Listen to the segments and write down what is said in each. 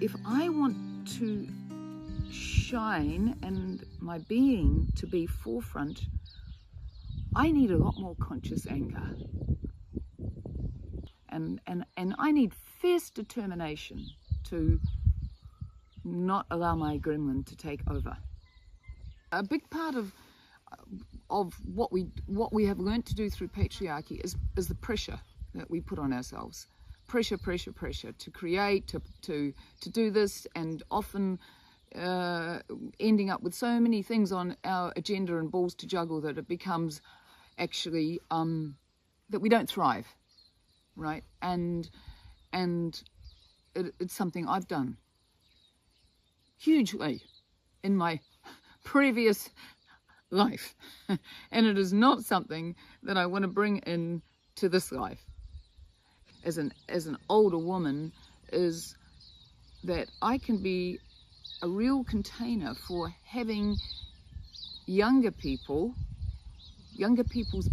if I want to shine and my being to be forefront, I need a lot more conscious anchor. And I need fierce determination to not allow my gremlin to take over. A big part of what we have learned to do through patriarchy is the pressure that we put on ourselves. Pressure to create, to do this, and often ending up with so many things on our agenda and balls to juggle that it becomes actually that we don't thrive, right? And it's something I've done hugely in my previous life, and it is not something that I want to bring in to this life as an older woman, is that I can be a real container for having younger people's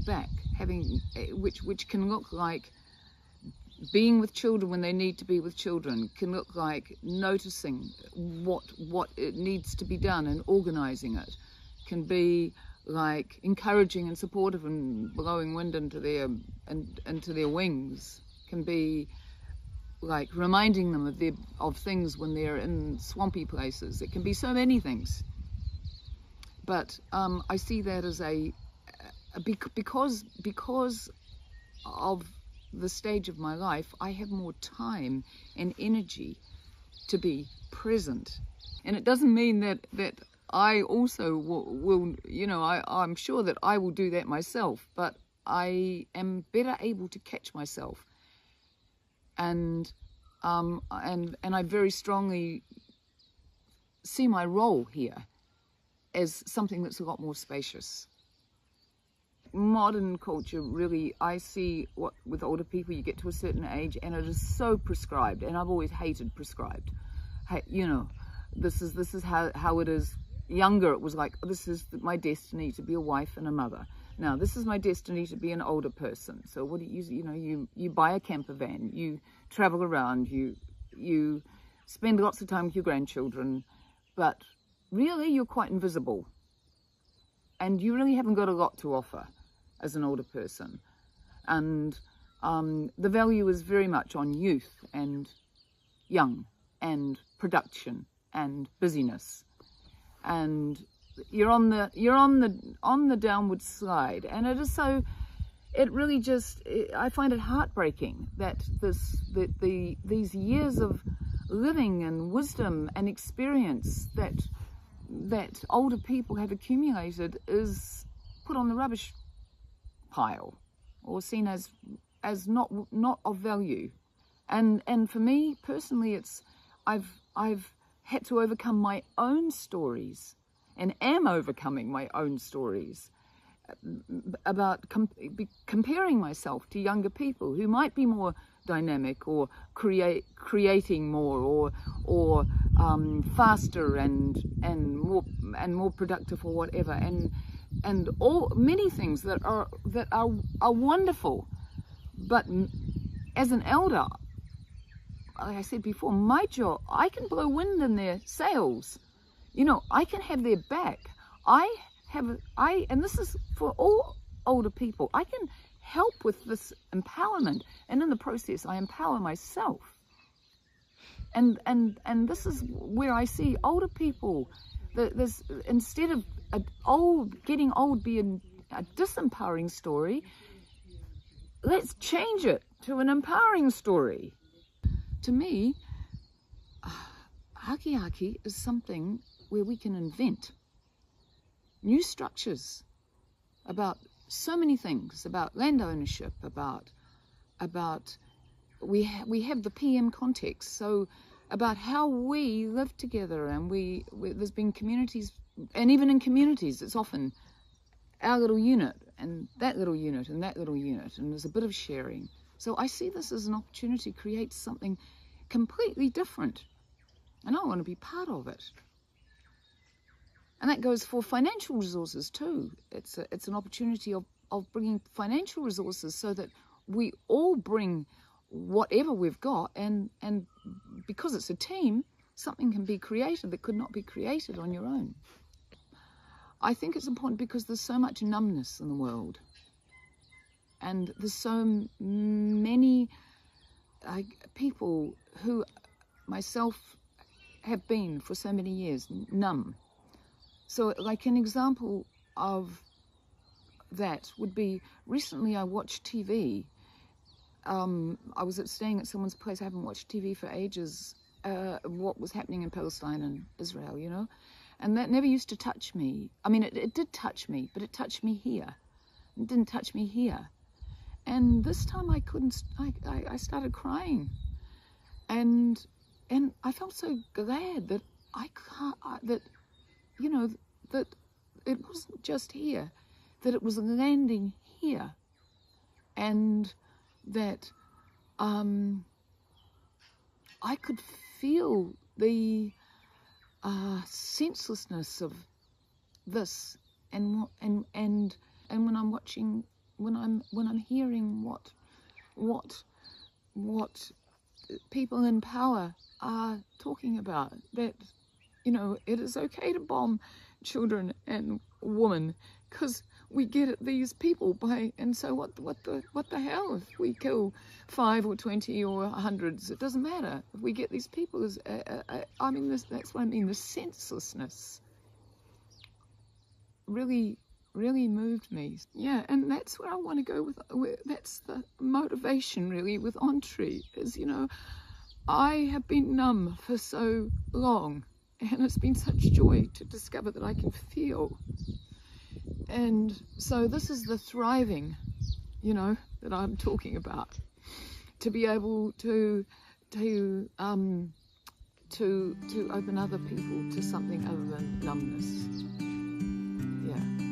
back, having which can look like being with children when they need to be with children, can look like noticing what it needs to be done and organizing it, can be like encouraging and supportive and blowing wind into their wings, can be like reminding them of things when they're in swampy places. It can be so many things. But I see that as because of the stage of my life, I have more time and energy to be present. And it doesn't mean that I also will, you know, I'm sure that I will do that myself, but I am better able to catch myself. And I very strongly see my role here as something that's a lot more spacious. Modern culture, really, I see what with older people, you get to a certain age and it is so prescribed, and I've always hated prescribed. Hey, you know, this is how it is. Younger, it was like, oh, this is my destiny to be a wife and a mother. Now this is my destiny to be an older person. So what do you know, you buy a camper van, you travel around, you spend lots of time with your grandchildren, but really you're quite invisible, and you really haven't got a lot to offer as an older person. And the value is very much on youth and young and production and busyness, and you're on the downward slide. And it is so, it really just, I find it heartbreaking that these years of living and wisdom and experience that older people have accumulated is put on the rubbish pile, or seen as not of value. And for me personally, it's I've had to overcome my own stories, and am overcoming my own stories about comparing myself to younger people who might be more dynamic, or creating more, or faster and more productive, or whatever, and all many things that are wonderful. But as an elder, like I said before, my job, I can blow wind in their sails. You know, I can have their back. And this is for all older people, I can help with this empowerment, and in the process I empower myself. And this is where I see older people, there's, instead of getting old being a disempowering story, let's change it to an empowering story. To me, haki is something where we can invent new structures about so many things, about land ownership, about we have the PM context, so about how we live together, and there's been communities, and even in communities it's often our little unit and that little unit and that little unit, and there's a bit of sharing. So I see this as an opportunity to create something completely different, and I want to be part of it. And that goes for financial resources too. It's an opportunity of bringing financial resources so that we all bring whatever we've got, and because it's a team, something can be created that could not be created on your own. I think it's important because there's so much numbness in the world. And there's so many people who, myself, have been for so many years numb. So like an example of that would be, recently I watched TV. I was staying at someone's place. I haven't watched TV for ages. What was happening in Palestine and Israel, you know? And that never used to touch me. I mean, it did touch me, but it touched me here. It didn't touch me here. And this time I couldn't, I started crying. And I felt so glad that that it wasn't just here, that it was landing here. And that I could feel the senselessness of this, and when I'm watching, when I'm hearing what people in power are talking about, that it is okay to bomb children and women because we get at these people by, and so what the hell if we kill 5 or 20 or hundreds, it doesn't matter. If we get these people, I mean, that's what I mean, the senselessness really moved me. Yeah, and that's where I want to go with that's the motivation really with Entree, is I have been numb for so long, and it's been such joy to discover that I can feel. And so this is the thriving, that I'm talking about, to be able to open other people to something other than numbness. Yeah.